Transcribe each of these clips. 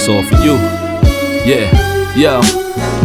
It's all for you. Yeah, yo.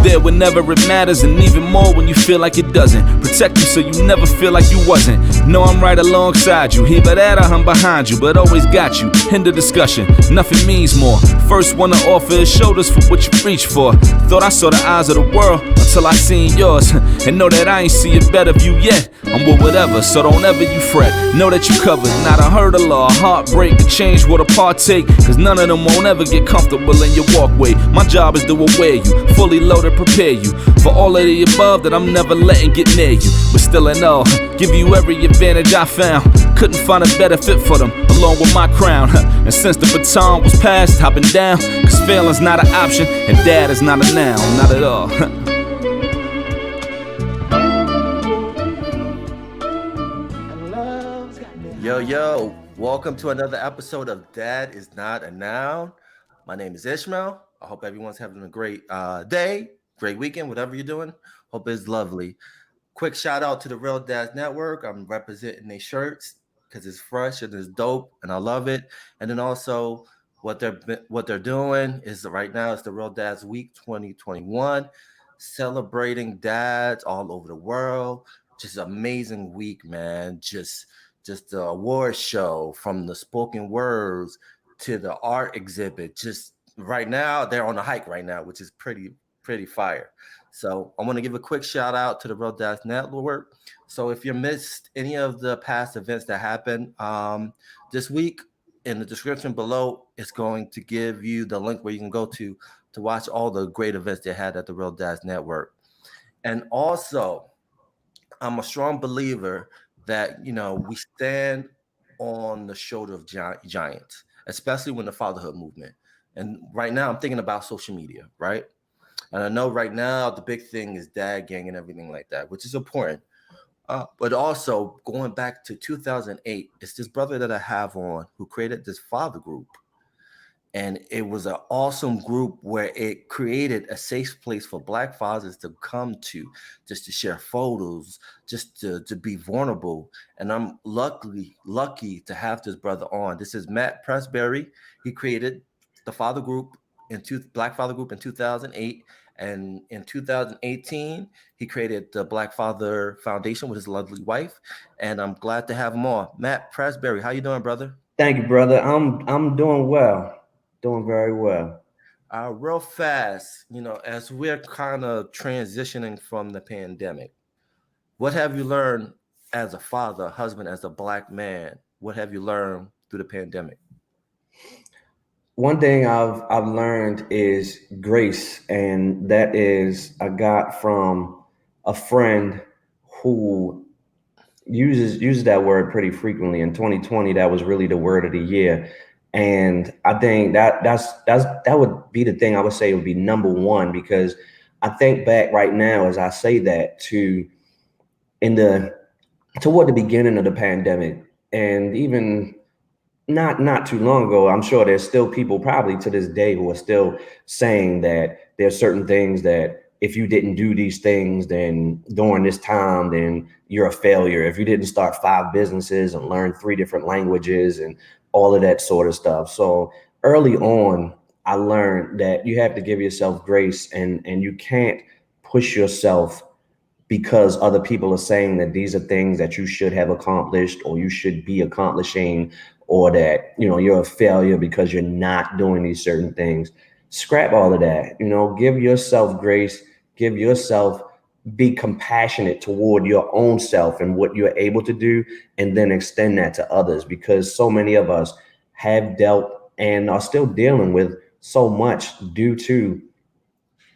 There whenever it matters, and even more when you feel like it doesn't. Protect you so you never feel like you wasn't. Know I'm right alongside you. Either that or I'm behind you, but always got you. End of discussion, nothing means more. First one to offer is shoulders for what you reach for. Thought I saw the eyes of the world until I seen yours. And know that I ain't see a better view yet. I'm with whatever, so don't ever you fret. Know that you covered, not a hurdle or a heartbreak. A change what a partake, cause none of them won't ever get comfortable in your walkway. My job is to aware you, fully loaded, prepare you for all of the above that I'm never letting get near you. But still in all, give you every advantage I found. Couldn't find a better fit for them, along with my crown. And since the baton was passed, I've been down. Cause failing's not an option, and dad is not a noun, not at all. Yo, welcome to another episode of Dad is Not a Noun. My name is Ishmael. I hope everyone's having a great day, great weekend, whatever you're doing. Hope it's lovely. Quick shout out to the Real Dads Network. I'm representing their shirts because it's fresh and it's dope and I love it. And then also what they're doing is right now it's the Real Dads Week 2021, celebrating dads all over the world. Just an amazing week, man. Just the award show, from the spoken words to the art exhibit. Just right now, they're on a hike right now, which is pretty fire. So I want to give a quick shout out to the Real Dads Network. So if you missed any of the past events that happened this week, in the description below, it's going to give you the link where you can go to watch all the great events they had at the Real Dads Network. And also, I'm a strong believer that, we stand on the shoulder of giants, especially when the fatherhood movement. And right now I'm thinking about social media, right? And I know right now the big thing is dad gang and everything like that, which is important. But also going back to 2008, it's this brother that I have on who created this father group. And it was an awesome group where it created a safe place for Black fathers to come to, just to share photos, just to be vulnerable. And I'm lucky to have this brother on. This is Matt Prestbury. He created the father group Black Father Group in 2008. And in 2018, he created the Black Father Foundation with his lovely wife. And I'm glad to have him on. Matt Prestbury, how you doing, brother? Thank you, brother. I'm doing well. Doing very well. Real fast, as we're kind of transitioning from the pandemic, what have you learned as a father, husband, as a Black man? What have you learned through the pandemic? One thing I've learned is grace, and that is I got from a friend who uses that word pretty frequently. In 2020, that was really the word of the year. And I think that would be the thing I would say would be number one, because I think back right now as I say that toward the beginning of the pandemic, and even not too long ago, I'm sure there's still people probably to this day who are still saying that there's certain things that if you didn't do these things then during this time, then you're a failure. If you didn't start 5 businesses and learn 3 different languages and all of that sort of stuff. So early on, I learned that you have to give yourself grace, and you can't push yourself because other people are saying that these are things that you should have accomplished or you should be accomplishing, or that, you're a failure because you're not doing these certain things. Scrap all of that, give yourself grace, be compassionate toward your own self and what you're able to do, and then extend that to others, because so many of us have dealt and are still dealing with so much due to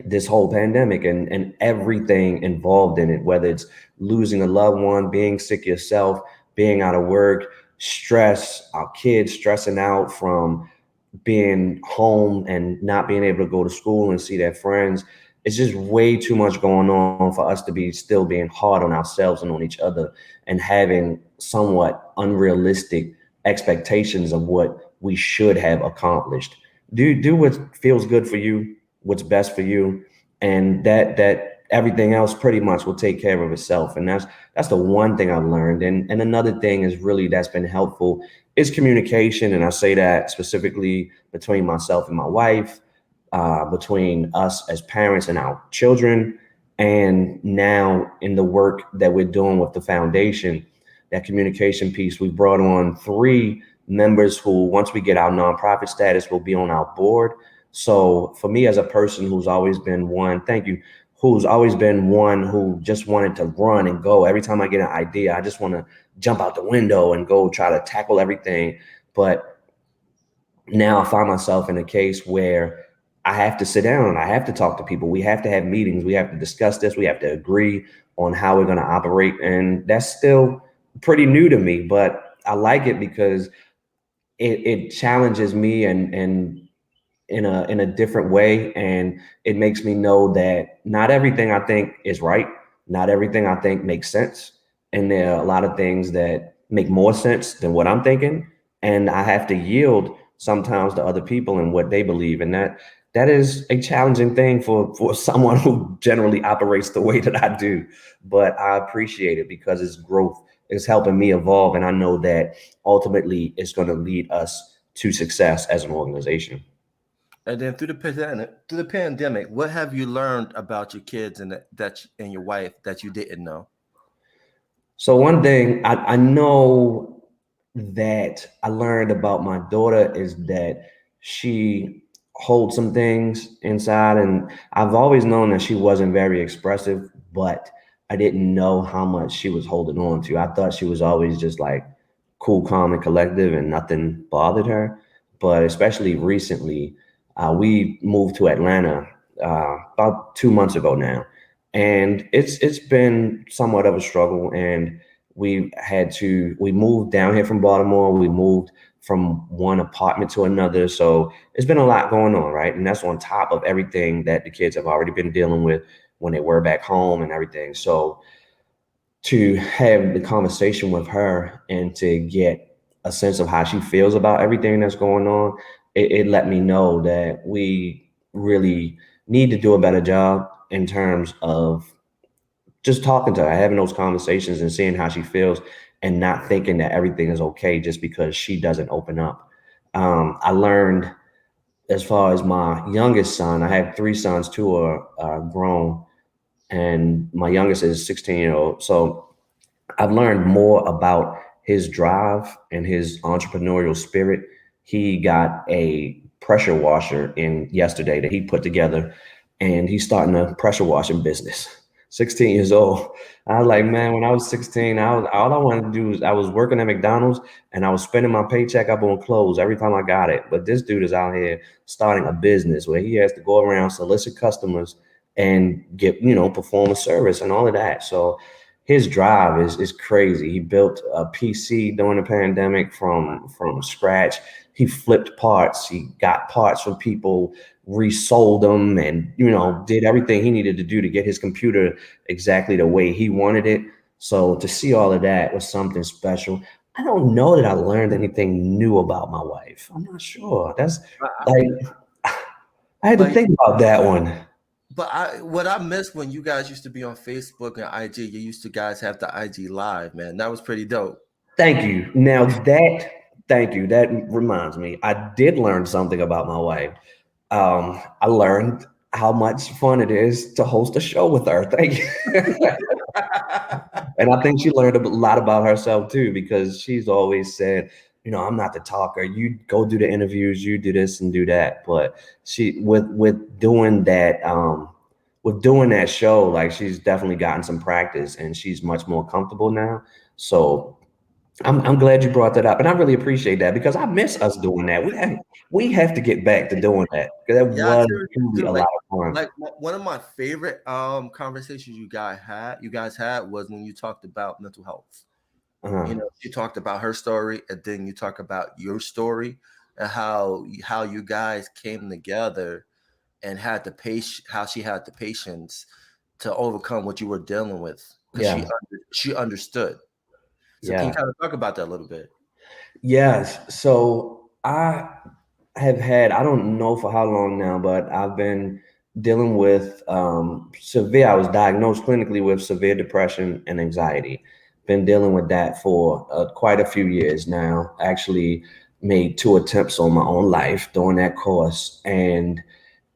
this whole pandemic and everything involved in it, whether it's losing a loved one, being sick yourself, being out of work, stress, our kids stressing out from being home and not being able to go to school and see their friends. It's just way too much going on for us to be still being hard on ourselves and on each other, and having somewhat unrealistic expectations of what we should have accomplished. Do what feels good for you, what's best for you, and that everything else pretty much will take care of itself. And that's the one thing I've learned. And another thing is really that's been helpful is communication. And I say that specifically between myself and my wife. between us as parents and our children. And now in the work that we're doing with the foundation, that communication piece, we brought on 3 members who, once we get our nonprofit status, will be on our board. So for me as a person who's always been one, thank you, who's always been one who just wanted to run and go. Every time I get an idea, I just want to jump out the window and go try to tackle everything. But now I find myself in a case where I have to sit down, I have to talk to people, we have to have meetings, we have to discuss this, we have to agree on how we're going to operate. And that's still pretty new to me, but I like it because it challenges me and in a different way, and it makes me know that not everything I think is right, not everything I think makes sense, and there are a lot of things that make more sense than what I'm thinking, and I have to yield sometimes to other people and what they believe, and that is a challenging thing for someone who generally operates the way that I do. But I appreciate it because it's growth, it's helping me evolve, and I know that ultimately it's going to lead us to success as an organization. And then through the pandemic, what have you learned about your kids and your wife that you didn't know? So one thing I know that I learned about my daughter is that she holds some things inside, and I've always known that she wasn't very expressive, but I didn't know how much she was holding on to. I thought she was always just like cool, calm, and collective, and nothing bothered her. But especially recently, we moved to Atlanta about 2 months ago now, and it's been somewhat of a struggle. And we moved down here from Baltimore. We moved from one apartment to another, so it's been a lot going on, right? And that's on top of everything that the kids have already been dealing with when they were back home and everything. So to have the conversation with her and to get a sense of how she feels about everything that's going on, it let me know that we really need to do a better job in terms of just talking to her, having those conversations and seeing how she feels, and not thinking that everything is okay just because she doesn't open up. I learned, as far as my youngest son, I have 3 sons, 2 are grown, and my youngest is 16-year-old. So I've learned more about his drive and his entrepreneurial spirit. He got a pressure washer in yesterday that he put together, and he's starting a pressure washing business. 16 years old. I was like, man, when I was 16, all I wanted to do was I was working at McDonald's and I was spending my paycheck up on clothes every time I got it. But this dude is out here starting a business where he has to go around, solicit customers, and get, perform a service and all of that. So his drive is crazy. He built a PC during the pandemic from scratch. He flipped parts. He got parts from people, resold them, and did everything he needed to do to get his computer exactly the way he wanted it. So to see all of that was something special. I don't know that I learned anything new about my wife. I'm not sure. That's like I had to Like, think about that one. but what I missed when you guys used to be on Facebook and IG, you used to guys have the IG live, man. That was pretty dope. Thank you. Now thank you. That reminds me. I did learn something about my wife. I learned how much fun it is to host a show with her. Thank you. And I think she learned a lot about herself too, because she's always said, I'm not the talker. You go do the interviews, you do this and do that. But she with doing that show, like she's definitely gotten some practice and she's much more comfortable now. So I'm glad you brought that up, and I really appreciate that because I miss us doing that. We have to get back to doing that because that Yeah, I was seriously truly do. a lot of fun. One of my favorite conversations you guys had was when you talked about mental health. Uh-huh. She talked about her story, and then you talk about your story and how you guys came together and had the patience, how she had the patience to overcome what you were dealing with because Yeah, she understood. So can you yeah, kind of talk about that a little bit? yes. So I have had, I don't know for how long now, but I've been dealing with I was diagnosed clinically with severe depression and anxiety. Been dealing with that for quite a few years now. Actually made 2 attempts on my own life during that course. And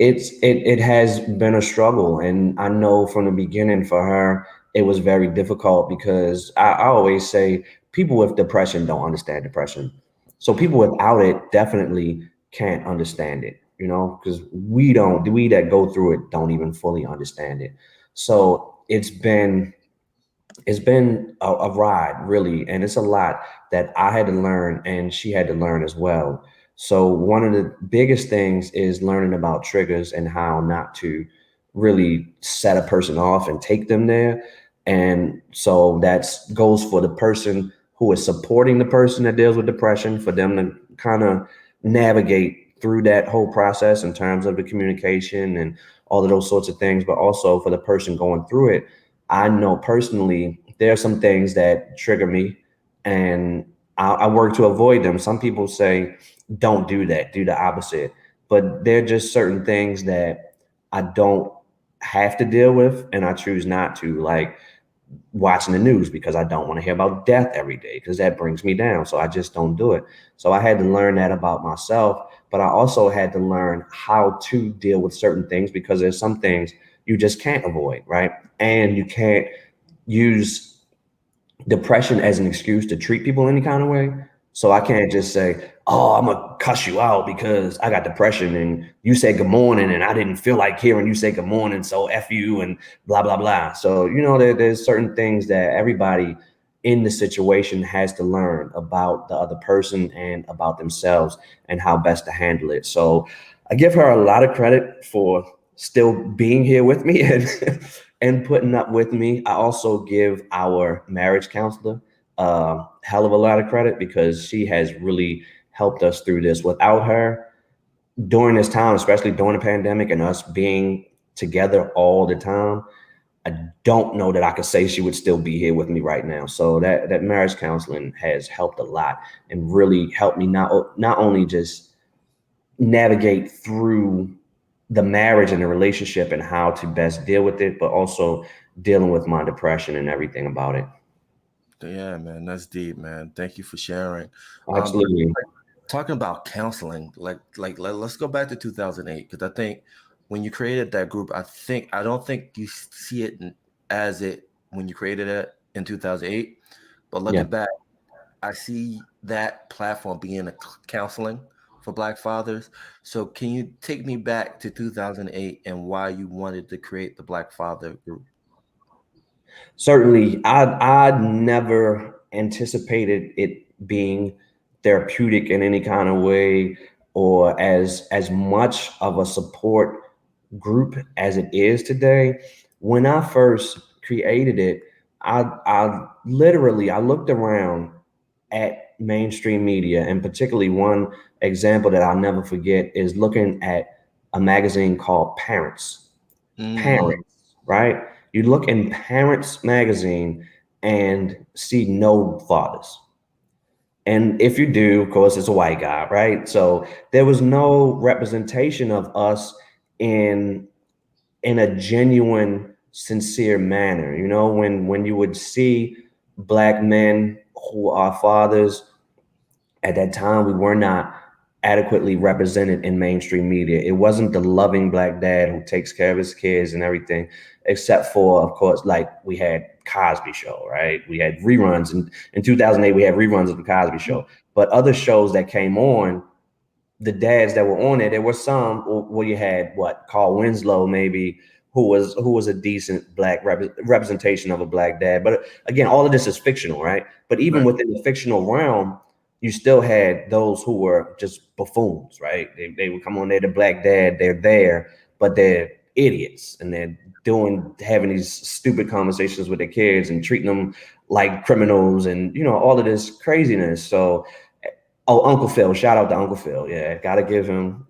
it has been a struggle, and I know from the beginning for her it was very difficult because I always say people with depression don't understand depression. So people without it definitely can't understand it, you know, because we that go through it don't even fully understand it. So it's been a ride, really, and it's a lot that I had to learn and she had to learn as well. So one of the biggest things is learning about triggers and how not to really set a person off and take them there. And so that's goes for the person who is supporting the person that deals with depression, for them to kind of navigate through that whole process in terms of the communication and all of those sorts of things, but also for the person going through it. I know personally there are some things that trigger me, and I work to avoid them. Some people say, don't do that, do the opposite. But there are just certain things that I don't have to deal with, and I choose not to, like watching the news because I don't want to hear about death every day because that brings me down. So I just don't do it. So I had to learn that about myself, but I also had to learn how to deal with certain things because there's some things you just can't avoid, right? And you can't use depression as an excuse to treat people any kind of way. So I can't just say, "Oh, I'm gonna cuss you out because I got depression and you said good morning and I didn't feel like hearing you say good morning, so f you and blah blah blah." So there's certain things that everybody in the situation has to learn about the other person and about themselves and how best to handle it. So I give her a lot of credit for still being here with me and and putting up with me. I also give our marriage counselor a hell of a lot of credit because she has really helped us through this. Without her during this time, especially during the pandemic and us being together all the time, I don't know that I could say she would still be here with me right now. So that marriage counseling has helped a lot and really helped me not only just navigate through the marriage and the relationship and how to best deal with it, but also dealing with my depression and everything about it. Yeah, man, that's deep, man. Thank you for sharing. But Absolutely. talking about counseling, let's go back to 2008 because I think when you created that group, I don't think you see it as it when you created it in 2008. But Yeah. looking back, I see that platform being a counseling for Black fathers. So can you take me back to 2008 and why you wanted to create the Black Father group? Certainly, I never anticipated it being therapeutic in any kind of way or as much of a support group as it is today. When I first created it, I literally I looked around at mainstream media, and particularly one example that I'll never forget is looking at a magazine called Mm, Parents, right? You look in Parents magazine and see no fathers. And if you do, of course, it's a white guy, right? So there was no representation of us in a genuine, sincere manner. You know, when you would see black men who are fathers at that time, we were not adequately represented in mainstream media. It wasn't the loving black dad who takes care of his kids and everything, except for, of course, like we had Cosby Show, right? We had reruns in 2008. We had reruns of the Cosby Show, but other shows that came on, the dads that were on it, there were some where you had what Carl Winslow maybe who was a decent black representation of a black dad. But again, all of this is fictional, right? But even right, within the fictional realm, you still had those who were just buffoons, right? They would come on there, the black dad, they're there, but they're idiots and they're having these stupid conversations with their kids and treating them like criminals and all of this craziness. So oh, Uncle Phil, shout out to Uncle Phil. Yeah, gotta give him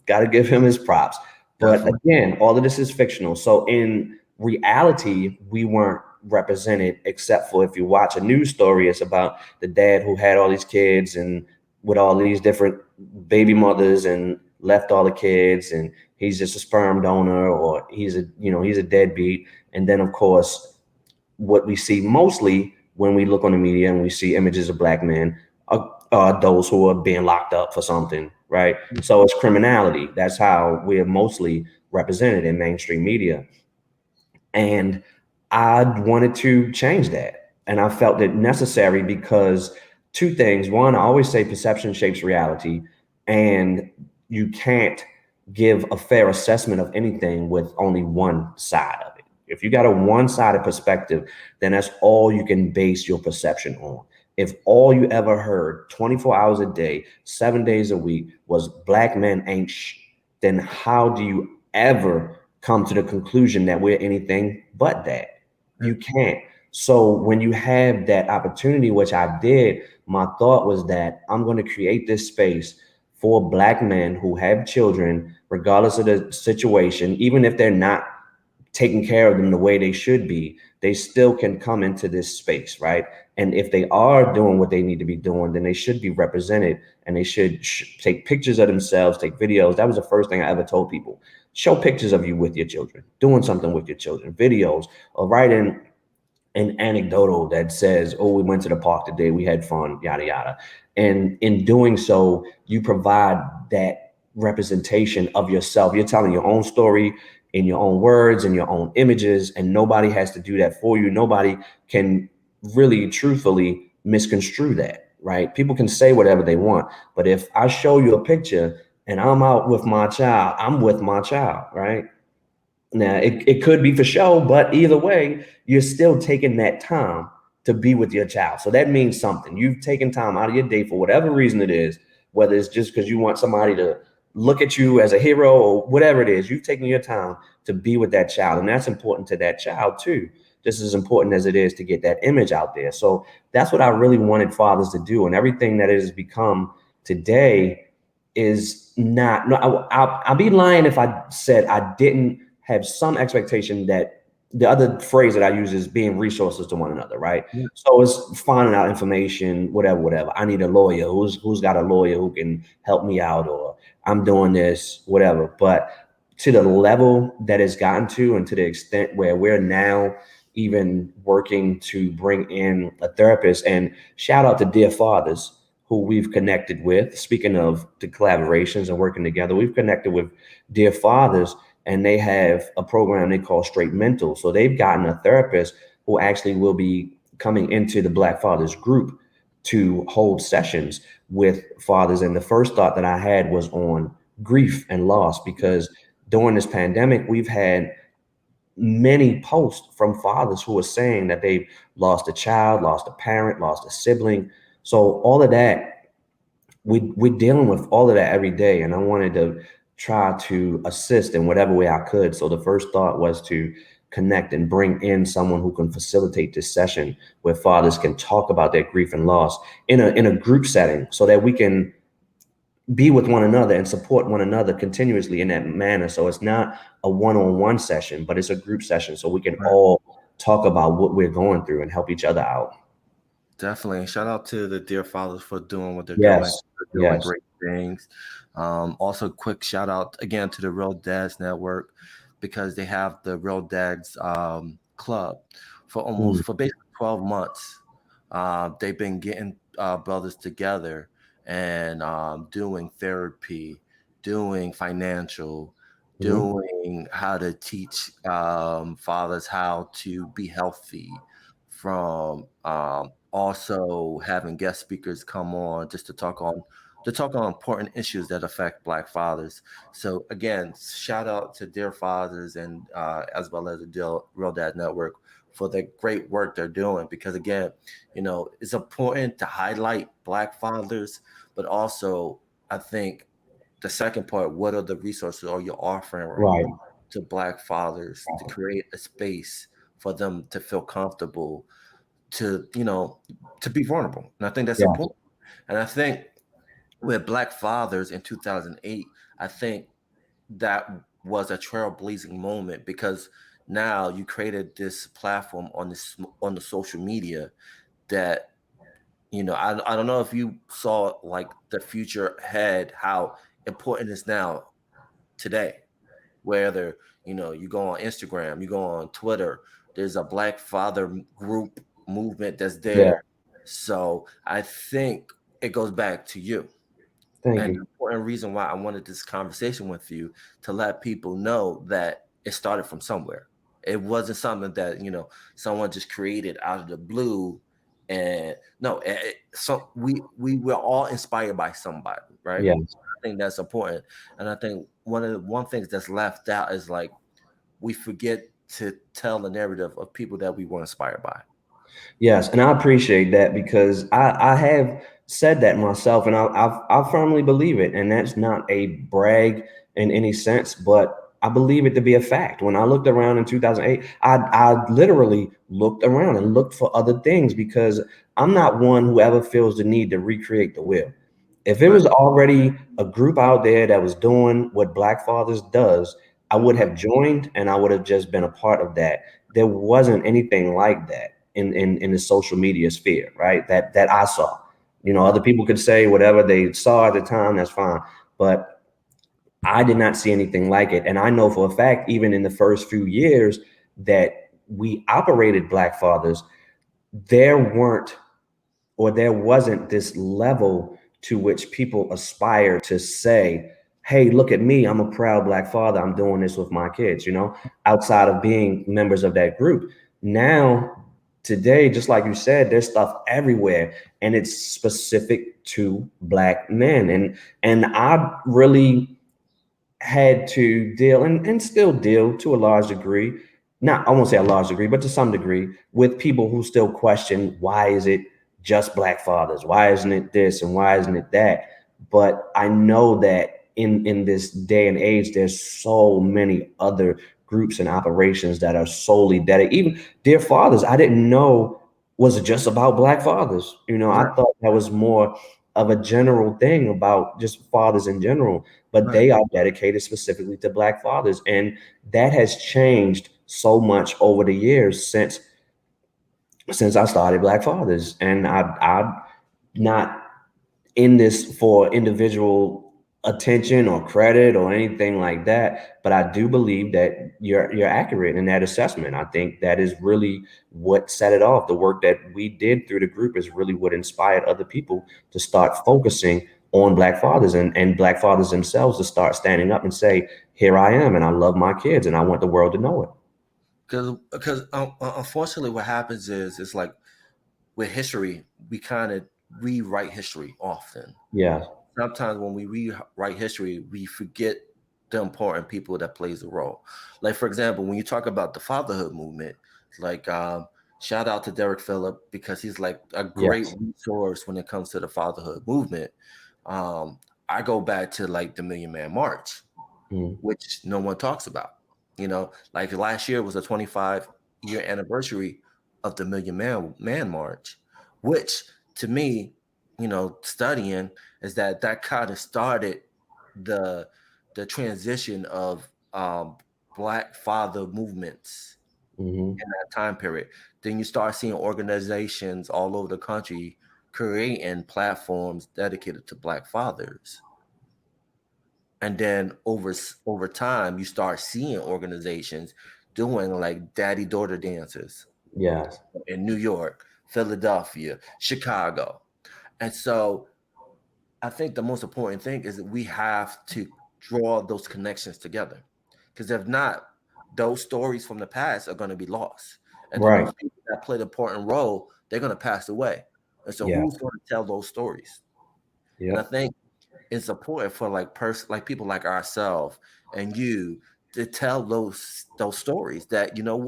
his props. But definitely. again, all of this is fictional. So in reality, we weren't represented except for if you watch a news story, it's about the dad who had all these kids and with all these different baby mothers and left all the kids and he's just a sperm donor or he's a deadbeat. And then of course what we see mostly when we look on the media and we see images of black men are those who are being locked up for something, right? So it's criminality. That's how we're mostly represented in mainstream media. And I wanted to change that. And I felt it necessary because two things. One, I always say perception shapes reality, and you can't give a fair assessment of anything with only one side of it. If you got a one-sided perspective, then that's all you can base your perception on. If all you ever heard 24 hours a day, 7 days a week was black men ain't then how do you ever come to the conclusion that we're anything but that? You can't. So when you have that opportunity, which I did, my thought was that I'm going to create this space for black men who have children, regardless of the situation, even if they're not taking care of them the way they should be, they still can come into this space, right? And if they are doing what they need to be doing, then they should be represented, and they should take pictures of themselves, take videos. That was the first thing I ever told people. Show pictures of you with your children, doing something with your children, videos, or writing an anecdotal that says, oh, we went to the park today, we had fun, yada, yada. And in doing so, you provide that representation of yourself. You're telling your own story in your own words and your own images, and nobody has to do that for you. Nobody can really truthfully misconstrue that, right? People can say whatever they want, but if I show you a picture and I'm out with my child, I'm with my child, right? Now, it could be for show, but either way, you're still taking that time to be with your child. So that means something. You've taken time out of your day for whatever reason it is, whether it's just because you want somebody to look at you as a hero or whatever it is. You've taken your time to be with that child. And that's important to that child, too, just as important as it is to get that image out there. So that's what I really wanted fathers to do. And everything that it has become today is not, no, I'll be lying if I said I didn't have some expectation that the other phrase that I use is being resources to one another, right? Yeah. So it's finding out information, whatever. I need a lawyer who's got a lawyer who can help me out, or I'm doing this, whatever. But to the level that it's gotten to, and to the extent where we're now even working to bring in a therapist, and shout out to Dear Fathers who we've connected with. Speaking of the collaborations and working together, we've connected with Dear Fathers, and they have a program they call Straight Mental. So they've gotten a therapist who actually will be coming into the Black Fathers group to hold sessions with fathers. And the first thought that I had was on grief and loss, because during this pandemic, we've had many posts from fathers who are saying that they've lost a child, lost a parent, lost a sibling. So all of that, we're dealing with all of that every day. And I wanted to try to assist in whatever way I could. So the first thought was to connect and bring in someone who can facilitate this session where fathers can talk about their grief and loss in a group setting, so that we can be with one another and support one another continuously in that manner. So it's not a one-on-one session, but it's a group session, so we can Right. all talk about what we're going through and help each other out. Definitely. Shout out to the Dear Fathers for doing what they're doing. Yes. They're doing Yes. great things. Also, quick shout out again to the Real Dads Network, because they have the Real Dads Club Mm. for basically 12 months. They've been getting brothers together and doing therapy, doing financial, Mhm. doing how to teach fathers how to be healthy, from also having guest speakers come on just to talk on important issues that affect Black fathers. So again, shout out to Dear Fathers, and as well as the Real Dad Network, for the great work they're doing. Because again, it's important to highlight Black fathers, but also I think the second part, what are the resources are you offering Right. to Black fathers to create a space for them to feel comfortable, to to be vulnerable. And I think that's Yeah. important. And I think with Black fathers in 2008, I think that was a trailblazing moment, because now you created this platform on the social media that, I don't know if you saw like the future ahead, how important it is now today. Whether you go on Instagram, you go on Twitter, there's a Black father group movement that's Yeah. there. So I think it goes back to you. Thank And the you. important reason why I wanted this conversation with you to let people know that it started from somewhere. It wasn't something that, someone just created out of the blue. And no, so we were all inspired by somebody, right? Yes. I think that's important. And I think one things that's left out is like we forget to tell the narrative of people that we were inspired by. Yes, and I appreciate that because I have said that myself, and I firmly believe it. And that's not a brag in any sense, but I believe it to be a fact. When I looked around in 2008, I literally looked around and looked for other things because I'm not one who ever feels the need to recreate the wheel. If it Right. was already a group out there that was doing what Black Fathers does, I would Right. have joined and I would have just been a part of that. There wasn't anything like that in the social media sphere, right? That I saw. Right. Other people could say whatever they saw at the time, that's fine. But I did not see anything like it. And I know for a fact, even in the first few years that we operated Black Fathers, there weren't or there wasn't this level to which people aspire to say, hey, look at me, I'm a proud Black father, I'm doing this with my kids, outside of being members of that group. Now, today, just like you said, there's stuff everywhere and it's specific to Black men. And I really had to deal and still deal to a large degree, not I won't say a large degree, but to some degree, with people who still question why is it just Black fathers? Why isn't it this and why isn't it that? But I know that in this day and age, there's so many other groups and operations that are solely dedicated. Even Dear Fathers, I didn't know was just about Black fathers. I Right. thought that was more of a general thing about just fathers in general, but Right. they are dedicated specifically to Black fathers. And that has changed so much over the years since I started Black Fathers. And I'm not in this for individual attention or credit or anything like that, but I do believe that you're accurate in that assessment. I think that is really what set it off. The work that we did through the group is really what inspired other people to start focusing on Black fathers and Black fathers themselves to start standing up and say, here I am and I love my kids and I want the world to know it. Because unfortunately, what happens is it's like with history, we kind of rewrite history often. Yeah. Sometimes when we rewrite history, we forget the important people that plays a role. Like for example, when you talk about the fatherhood movement, like shout out to Derek Phillip because he's like a great Yes. resource when it comes to the fatherhood movement. Um, I go back to like the Million Man March, Mm. which no one talks about. Like last year was a 25-year anniversary of the Million Man March, which to me, studying is that kind of started the the transition of Black father movements Hmm. in that time period. Then you start seeing organizations all over the country creating platforms dedicated to Black fathers. And then over time you start seeing organizations doing like daddy daughter dances Yes. in New York, Philadelphia, Chicago. And so I think the most important thing is that we have to draw those connections together, because if not, those stories from the past are going to be lost, and then Right. those people that played an important role, they're going to pass away. And so Yeah. who's going to tell those stories? And I Yep. think it's important for like people like ourselves and you to tell those stories that you know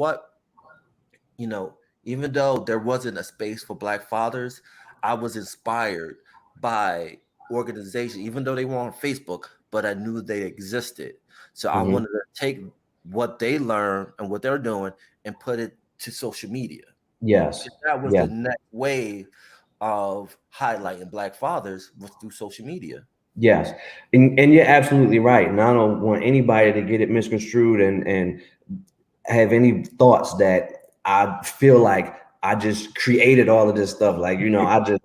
even though there wasn't a space for Black fathers, I was inspired by organizations even though they were on Facebook, but I knew they existed. So I Hmm. wanted to take what they learned and what they're doing and put it to social media. Yes. That was Yeah. the next wave of highlighting Black fathers was through social media. Yes, and you're absolutely right. And I don't want anybody to get it misconstrued and have any thoughts that I feel like I just created all of this stuff. Like, I just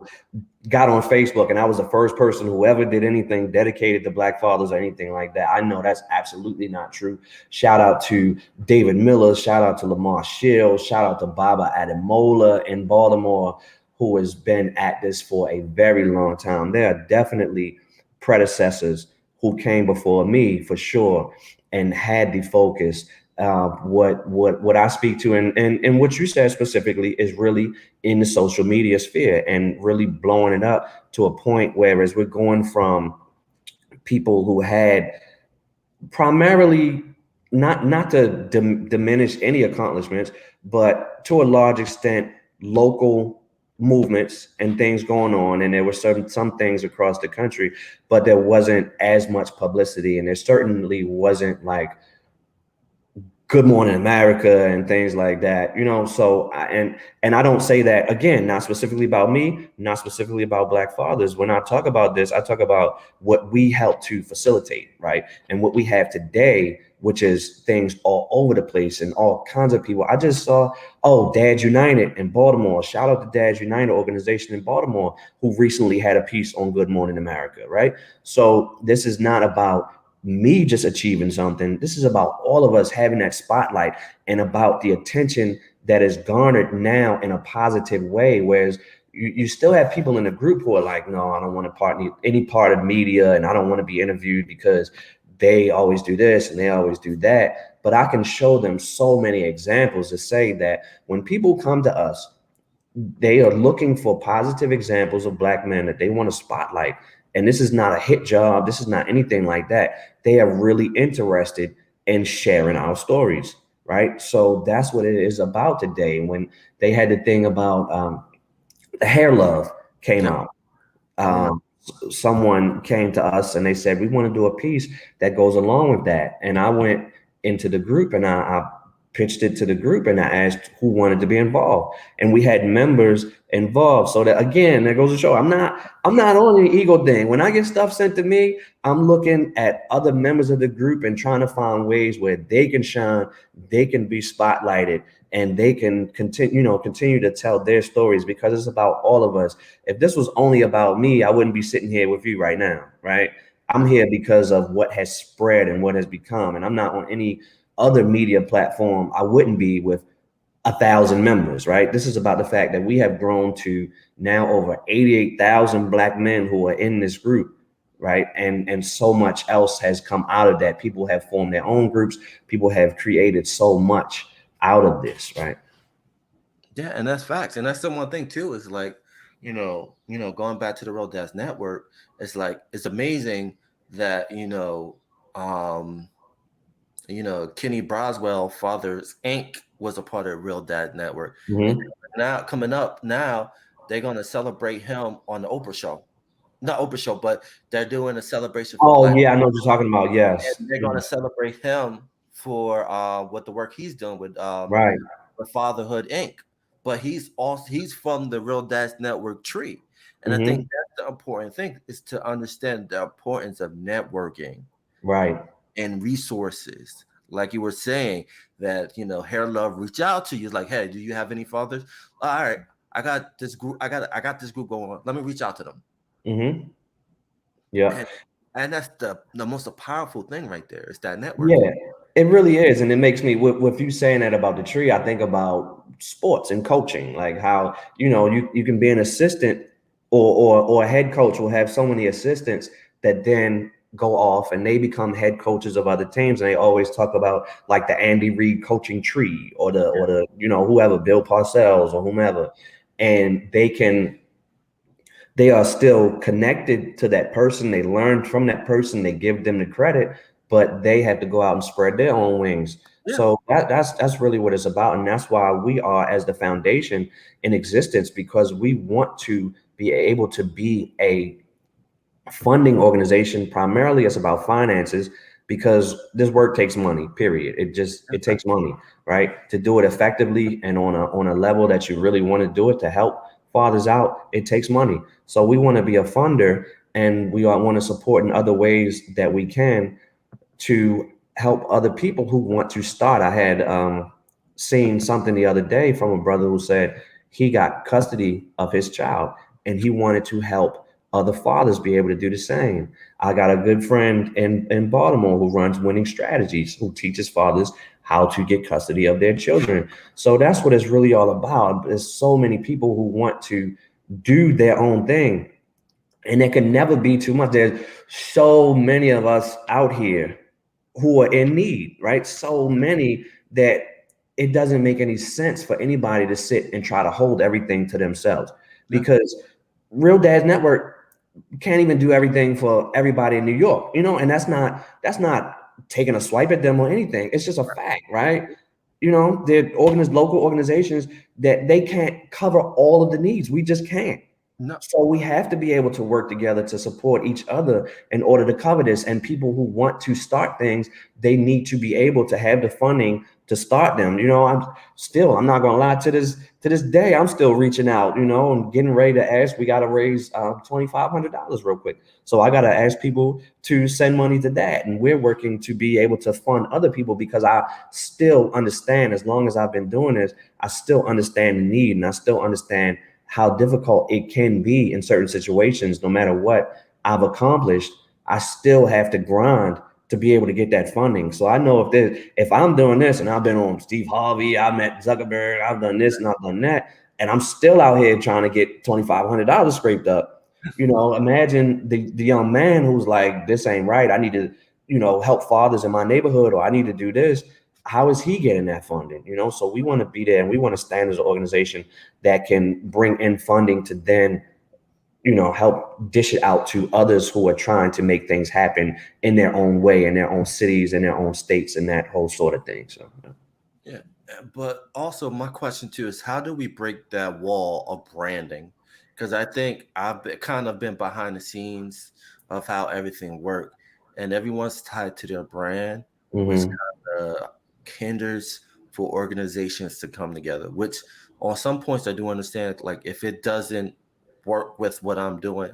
got on Facebook and I was the first person who ever did anything dedicated to Black fathers or anything like that. I know that's absolutely not true. Shout out to David Miller, shout out to Lamar Shields, shout out to Baba Ademola in Baltimore, who has been at this for a very long time. There are definitely predecessors who came before me for sure and had the focus. What I speak to and what you said specifically is really in the social media sphere and really blowing it up to a point whereas we're going from people who had primarily not to diminish any accomplishments, but to a large extent, local movements and things going on. And there were some things across the country, but there wasn't as much publicity, and there certainly wasn't like Good Morning America and things like that, you know. So and I don't say that again, not specifically about me, not specifically about Black fathers. When I talk about this, I talk about what we help to facilitate, right? And what we have today, which is things all over the place and all kinds of people. I just saw, Dads United in Baltimore. Shout out to Dads United organization in Baltimore, who recently had a piece on Good Morning America, right? So this is not about me just achieving something. This is about all of us having that spotlight and about the attention that is garnered now in a positive way. Whereas you still have people in the group who are like, no, I don't want to part any part of media, and I don't want to be interviewed because they always do this and they always do that. But I can show them so many examples to say that when people come to us, they are looking for positive examples of Black men that they want to spotlight. And this is not a hit job. This is not anything like that. They are really interested in sharing our stories, right? So that's what it is about today. When they had the thing about the hair love came out, someone came to us and they said, we want to do a piece that goes along with that. And I went into the group and I pitched it to the group and I asked who wanted to be involved. And we had members involved. So that again, that goes to show I'm not on the ego thing. When I get stuff sent to me, I'm looking at other members of the group and trying to find ways where they can shine, they can be spotlighted, and they can continue to tell their stories, because it's about all of us. If this was only about me, I wouldn't be sitting here with you right now, right? I'm here because of what has spread and what has become, and I'm not on any other media platform. I wouldn't be with 1,000 members, right? This is about the fact that we have grown to now over 88,000 Black men who are in this group, right? And so much else has come out of that. People have formed their own groups. People have created so much out of this, right? Yeah, and that's facts. And that's the one thing too, is like, going back to the Real Dads Network, it's like it's amazing that Kenny Broswell Fathers Inc. was a part of Real Dad Network. Mm-hmm. And now coming up now, they're gonna celebrate him on the Oprah show. Not Oprah show, but they're doing a celebration for Black. Yeah, I know what you're talking about. Yes. And they're gonna celebrate him for what the work he's doing with Right. Fatherhood Inc. But he's from the Real Dads Network tree. And I Mm-hmm. think that's the important thing, is to understand the importance of networking. Right. And resources. Like you were saying, that Hair Love reach out to you, like, hey, do you have any fathers? All right, I got this group. I got this group going on. Let me reach out to them. Mm-hmm. Yeah. And that's the most powerful thing right there. Is that network. Yeah, it really is. And it makes me, with you saying that about the tree, I think about sports and coaching, like how, you can be an assistant or a head coach will have so many assistants that then go off and they become head coaches of other teams. And they always talk about like the Andy Reid coaching tree or the whoever, Bill Parcells or whomever. And they are still connected to that person. They learned from that person. They give them the credit, but they have to go out and spread their own wings. Yeah. So that's really what it's about. And that's why we are, as the foundation, in existence, because we want to be able to be a funding organization. Primarily, it's about finances, because this work takes money, period. It takes money, right? To do it effectively and on a level that you really want to do it, to help fathers out, it takes money. So we want to be a funder, and we want to support in other ways that we can to help other people who want to start. I had seen something the other day from a brother who said he got custody of his child and he wanted to help other fathers be able to do the same. I got a good friend in Baltimore who runs Winning Strategies, who teaches fathers how to get custody of their children. So that's what it's really all about. There's so many people who want to do their own thing. And there can never be too much. There's so many of us out here who are in need, right? So many that it doesn't make any sense for anybody to sit and try to hold everything to themselves, Yeah. because Real Dads Network can't even do everything for everybody in New York, and that's not taking a swipe at them or anything. It's just a fact, right? They're local organizations that they can't cover all of the needs. We just can't. No. So we have to be able to work together to support each other in order to cover this. And people who want to start things, they need to be able to have the funding to start them. I'm not gonna lie, to this day, I'm still reaching out, and getting ready to ask. We gotta raise $2,500 real quick. So I gotta ask people to send money to that. And we're working to be able to fund other people, because I still understand, as long as I've been doing this, I still understand the need, and I still understand how difficult it can be in certain situations. No matter what I've accomplished, I still have to grind to be able to get that funding. So I know if I'm doing this, and I've been on Steve Harvey, I met Zuckerberg, I've done this and I've done that, and I'm still out here trying to get $2,500 scraped up. Imagine the young man who's like, this ain't right. I need to, help fathers in my neighborhood, or I need to do this. How is he getting that funding? So we want to be there, and we want to stand as an organization that can bring in funding to then, help dish it out to others who are trying to make things happen in their own way, in their own cities, in their own states, and that whole sort of thing. So Yeah. But also, my question too is, how do we break that wall of branding? Because I think kind of been behind the scenes of how everything worked, and everyone's tied to their brand, which mm-hmm. kind of hinders for organizations to come together. Which, on some points, I do understand. Like, if it doesn't work with what I'm doing,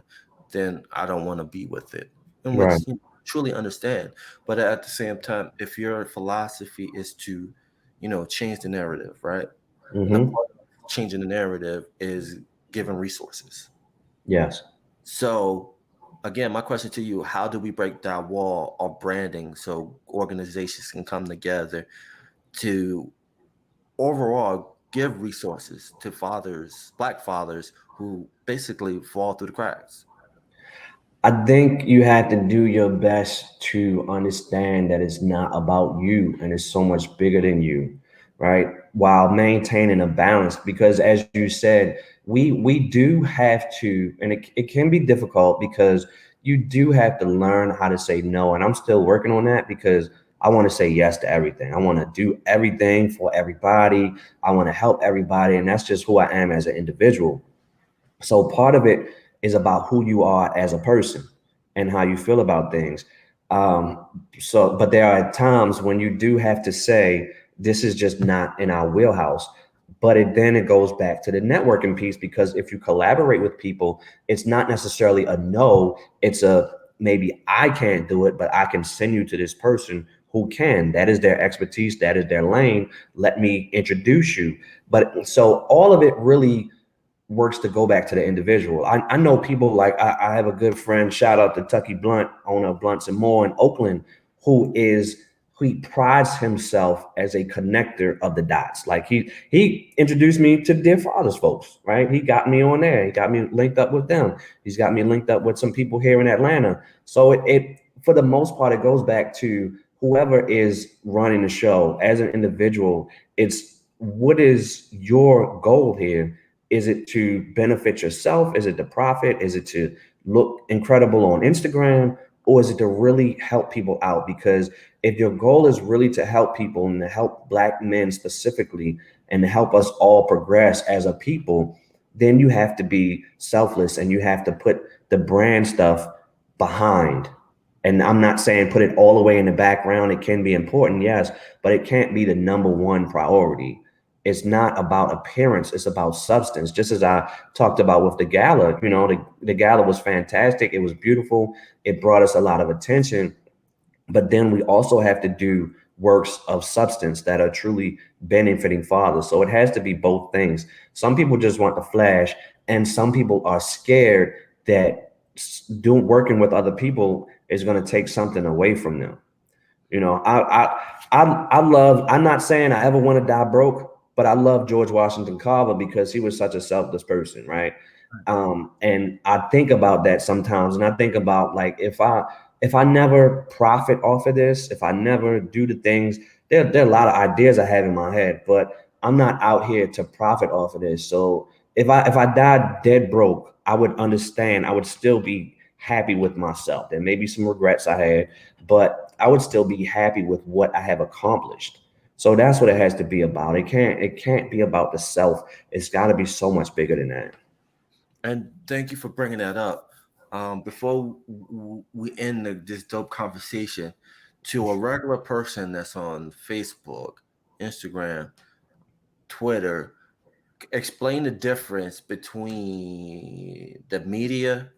then I don't want to be with it. In which Right. truly understand. But at the same time, if your philosophy is to change the narrative, right? And a Mm-hmm. part of changing the narrative is giving resources. Yes. So, again, my question to you: how do we break that wall of branding so organizations can come together to overall give resources to fathers, Black fathers, who basically fall through the cracks? I think you have to do your best to understand that it's not about you, and it's so much bigger than you, right? While maintaining a balance, because as you said, we do have to, and it can be difficult, because you do have to learn how to say no. And I'm still working on that, because I want to say yes to everything. I want to do everything for everybody. I want to help everybody. And that's just who I am as an individual. So part of it is about who you are as a person and how you feel about things. But there are times when you do have to say, this is just not in our wheelhouse. But then it goes back to the networking piece, because if you collaborate with people, it's not necessarily a no, it's a maybe I can't do it, but I can send you to this person who can. That is their expertise, that is their lane. Let me introduce you. But so all of it really works to go back to the individual. I know people like I have a good friend, shout out to Tucky Blunt, owner of Blunts and More in Oakland, who he prides himself as a connector of the dots. Like he introduced me to Dear Fathers folks, right? He got me on there. He got me linked up with them. He's got me linked up with some people here in Atlanta. So it for the most part, it goes back to whoever is running the show as an individual. It's what is your goal here? Is it to benefit yourself? Is it to profit? Is it to look incredible on Instagram? Or is it to really help people out? Because if your goal is really to help people, and to help Black men specifically, and to help us all progress as a people, then you have to be selfless, and you have to put the brand stuff behind. And I'm not saying put it all the way in the background. It can be important, yes, but it can't be the number one priority. It's not about appearance, it's about substance. Just as I talked about with the gala, the gala was fantastic. It was beautiful. It brought us a lot of attention. But then we also have to do works of substance that are truly benefiting fathers. So it has to be both things. Some people just want the flash, and some people are scared that working with other people is going to take something away from them. I love. I'm not saying I ever want to die broke. but I love George Washington Carver because he was such a selfless person, right? And I think about that sometimes, and I think about like if I never profit off of this, if I never do the things, there are a lot of ideas I have in my head, but I'm not out here to profit off of this. So if I died dead broke, I would understand. I would still be happy with myself. There may be some regrets I had, but I would still be happy with what I have accomplished. So that's what it has to be about. It can't be about the self. It's got to be so much bigger than that. And thank you for bringing that up. Before we end this dope conversation, to a regular person that's on Facebook, Instagram, Twitter, explain the difference between the media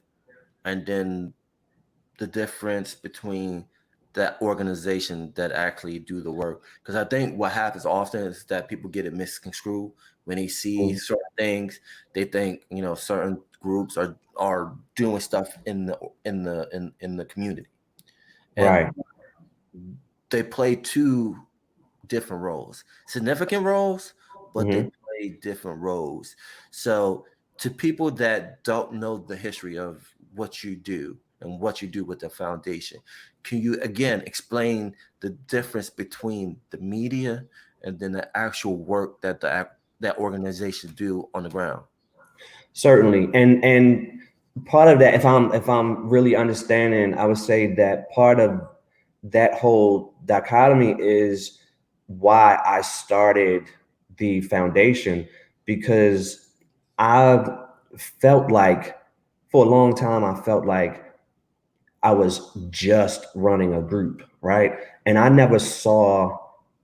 and then the difference between that organization that actually do the work. Because I think what happens often is that people get it misconstrued when they see Mm. certain things. They think certain groups are doing stuff in the community, and Right. they play two different roles, significant roles, but they Hmm. play different roles. So, to people that don't know the history of what you do and what you do with the foundation, can you again explain the difference between the media and then the actual work that that organization do on the ground? Certainly. And part of that, if I'm really understanding, I would say that part of that whole dichotomy is why I started the foundation, because I've felt like for a long time I felt like I was just running a group, right? And I never saw,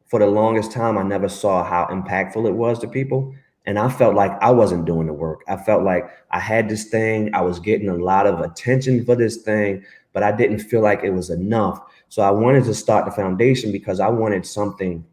for the longest time, I never saw how impactful it was to people. And I felt like I wasn't doing the work. I felt like I had this thing, I was getting a lot of attention for this thing, but I didn't feel like it was enough. So I wanted to start the foundation because I wanted something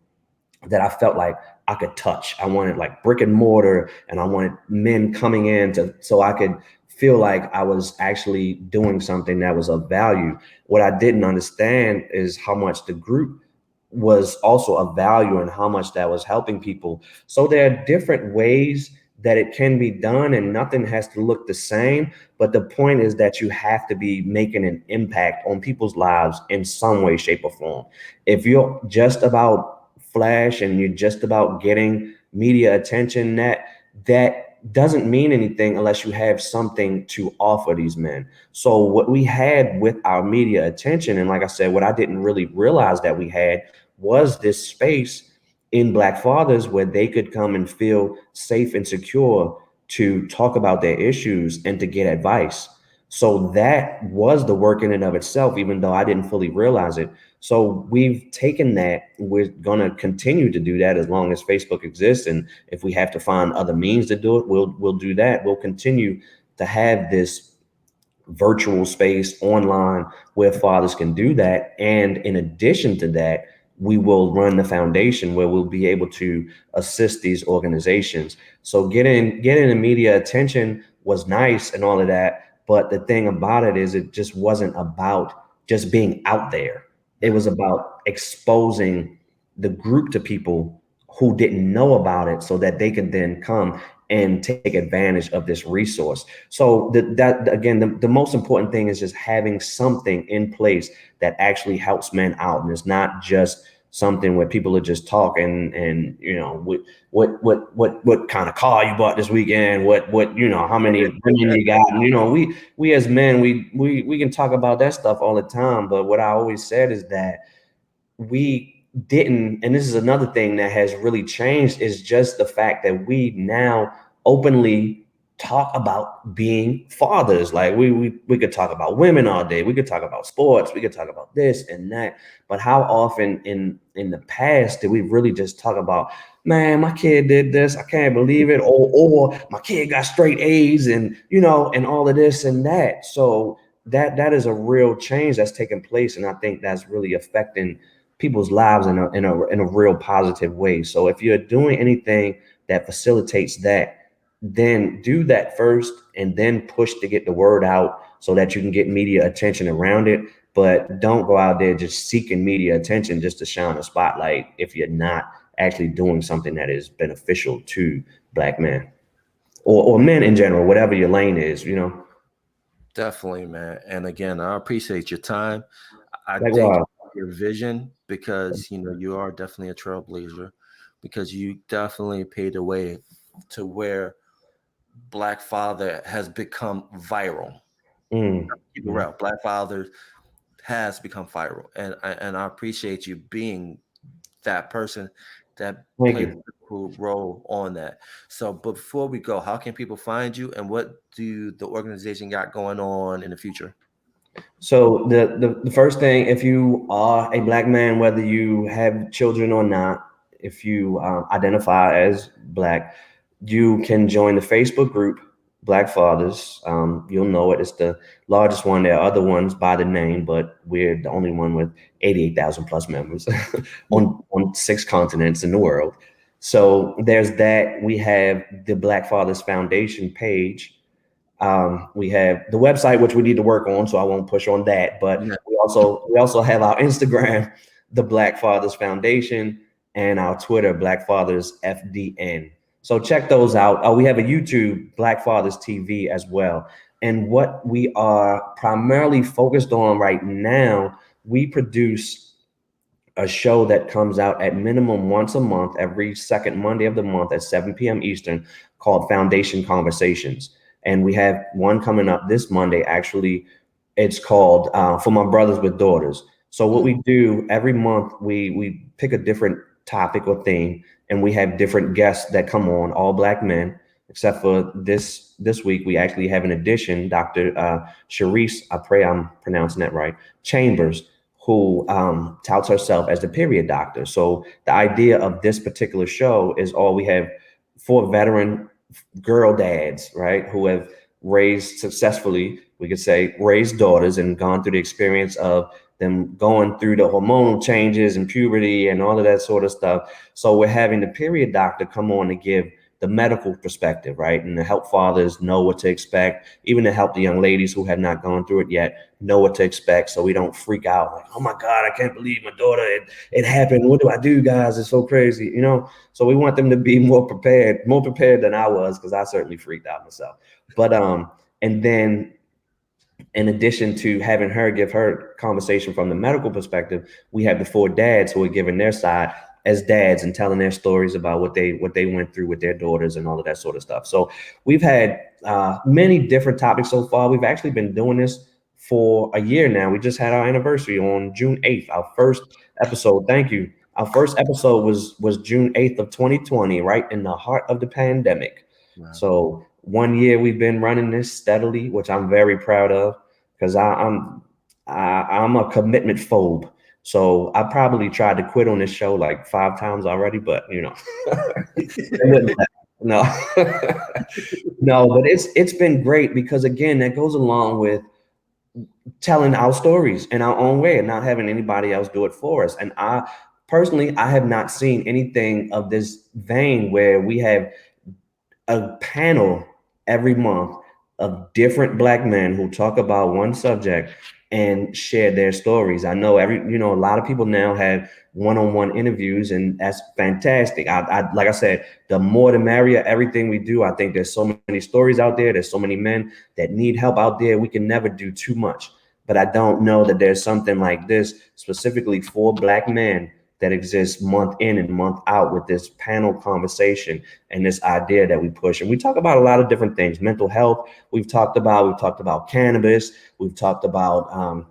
that I felt like I could touch. I wanted like brick and mortar, and I wanted men coming in to so I could feel like I was actually doing something that was of value. What I didn't understand is how much the group was also of value and how much that was helping people. So there are different ways that it can be done, and nothing has to look the same. But the point is that you have to be making an impact on people's lives in some way, shape, or form. If you're just about flash and you're just about getting media attention, that doesn't mean anything unless you have something to offer these men. So what we had with our media attention, and like I said, what I didn't really realize that we had was this space in Black fathers where they could come and feel safe and secure to talk about their issues and to get advice. So that was the work in and of itself, even though I didn't fully realize it. So we've taken that. We're going to continue to do that as long as Facebook exists. And if we have to find other means to do it, we'll do that. We'll continue to have this virtual space online where fathers can do that. And in addition to that, we will run the foundation where we'll be able to assist these organizations. So getting the media attention was nice and all of that. But the thing about it is it just wasn't about just being out there. It Right. was about exposing the group to people who didn't know about it so that they could then come and take advantage of this resource. So that again, the most important thing is just having something in place that actually helps men out, and it's not just something where people are just talking and what kind of car you bought this weekend, what how many women you got, and we as men we can talk about that stuff all the time, but what I always said is that we didn't, and this is another thing that has really changed, is just the fact that we now openly talk about being fathers. Like we could talk about women all day, we could talk about sports, we could talk about this and that, but how often in the past did we really just talk about, man, my kid did this, I can't believe it, or my kid got straight A's, and and all of this and that. So that is a real change that's taken place, and I think that's really affecting people's lives in a real positive way. So if you're doing anything that facilitates that, then do that first and then push to get the word out so that you can get media attention around it. But don't go out there just seeking media attention just to shine a spotlight if you're not actually doing something that is beneficial to Black men or men in general, whatever your lane is, you know. Definitely, man. And again, I appreciate your time. I Like, think your vision, because you are definitely a trailblazer, because you definitely paved the way to where Black Father has become viral. Keep it real. Black Father has become viral, and I appreciate you being that person that thank played a you. critical role on that. So, but before we go, how can people find you, and what do the organization got going on in the future? So the first thing, if you are a Black man, whether you have children or not, if you identify as Black, you can join the Facebook group Black Fathers. You'll know it. It's the largest one. There are other ones by the name, but we're the only one with 88,000 plus members on 6 continents in the world. So there's that. We have the Black Fathers Foundation page. We have the website, which we need to work on, so I won't push on that. But Yeah. we also have our Instagram, the Black Fathers Foundation, and our Twitter, Black Fathers FDN. So check those out. We have a YouTube, Black Fathers TV, as well. And what we are primarily focused on right now, we produce a show that comes out at minimum once a month, every second Monday of the month at 7 p.m. Eastern, called Foundation Conversations. And we have one coming up this Monday. Actually, it's called For My Brothers with Daughters. So what we do every month, we pick a different topic or theme, and we have different guests that come on, all Black men. Except for this week, we actually have an addition, Dr. Sharice, I pray I'm pronouncing that right, Chambers, who touts herself as the period doctor. So the idea of this particular show is we have 4 veteran girl dads, right, who have raised successfully, we could say, raised daughters and gone through the experience of them going through the hormonal changes and puberty and all of that sort of stuff. So we're having the period doctor come on to give the medical perspective, right? And to help fathers know what to expect, even to help the young ladies who have not gone through it yet know what to expect, so we don't freak out like, oh my God, I can't believe my daughter, it happened. What do I do, guys? It's so crazy, you know? So we want them to be more prepared than I was, because I certainly freaked out myself. But and then in addition to having her give her conversation from the medical perspective, we have the 4 dads who are giving their side as dads and telling their stories about what they went through with their daughters and all of that sort of stuff. So we've had many different topics so far. We've actually been doing this for a year now. We just had our anniversary on June 8th, our first episode. Thank you. Our first episode was June 8th of 2020, right in the heart of the pandemic. Wow. So 1 year we've been running this steadily, which I'm very proud of, because I'm a commitment phobe. So I probably tried to quit on this show like 5 times already, but no, no. But it's been great, because again, that goes along with telling our stories in our own way and not having anybody else do it for us. And I personally, I have not seen anything of this vein where we have a panel every month of different Black men who talk about one subject and share their stories. I know a lot of people now have one-on-one interviews, and that's fantastic. I like I said, the more the merrier. Everything we do, I think there's so many stories out there. There's so many men that need help out there. We can never do too much. But I don't know that there's something like this specifically for Black men that exists month in and month out, with this panel conversation and this idea that we push. And we talk about a lot of different things. Mental health, we've talked about cannabis, we've talked about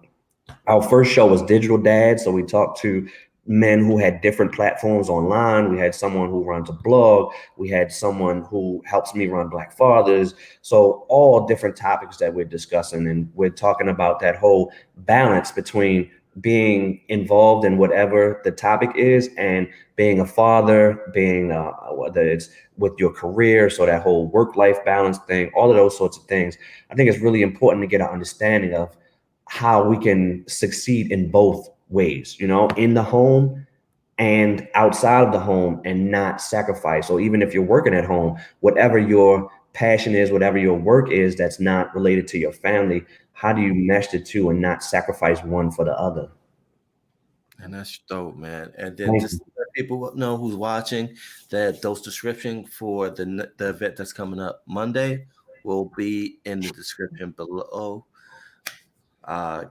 our first show was Digital Dad. So we talked to men who had different platforms online. We had someone who runs a blog. We had someone who helps me run Black Fathers. So all different topics that we're discussing. And we're talking about that whole balance between being involved in whatever the topic is and being a father, being whether it's with your career, so that whole work-life balance thing, all of those sorts of things. I think it's really important to get an understanding of how we can succeed in both ways, in the home and outside of the home, and not sacrifice. So even if you're working at home, whatever your passion is, whatever your work is that's not related to your family, how do you mesh the two and not sacrifice one for the other? And that's dope, man. And then Thank just you. people know who's watching that those description for the event that's coming up Monday will be in the description below.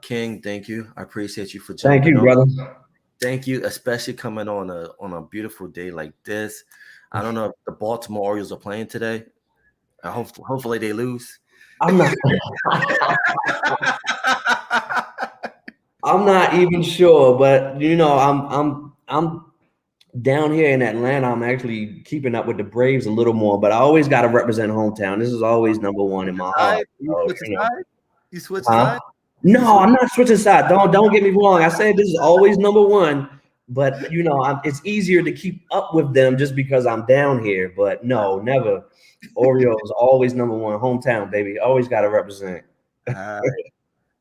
King, thank you. I appreciate you for Thank jumping you, on. brother. Thank you, especially coming on a beautiful day like this. I don't know if the Baltimore Orioles are playing today. Hopefully they lose. I'm not. I'm not even sure, but you know, I'm down here in Atlanta. I'm actually keeping up with the Braves a little more, but I always got to represent hometown. This is always number one in my heart. You So, switch you know, aside? You switch huh? aside? You No, switch- I'm not switching sides. Don't get me wrong. I said this is always number one, but you know, it's easier to keep up with them just because I'm down here. But no, never. Orioles always number one, hometown, baby. Always got to represent. All right.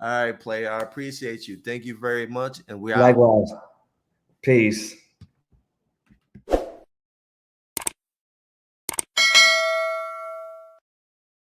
All right, player. I appreciate you. Thank you very much. And we're out. Likewise. Peace.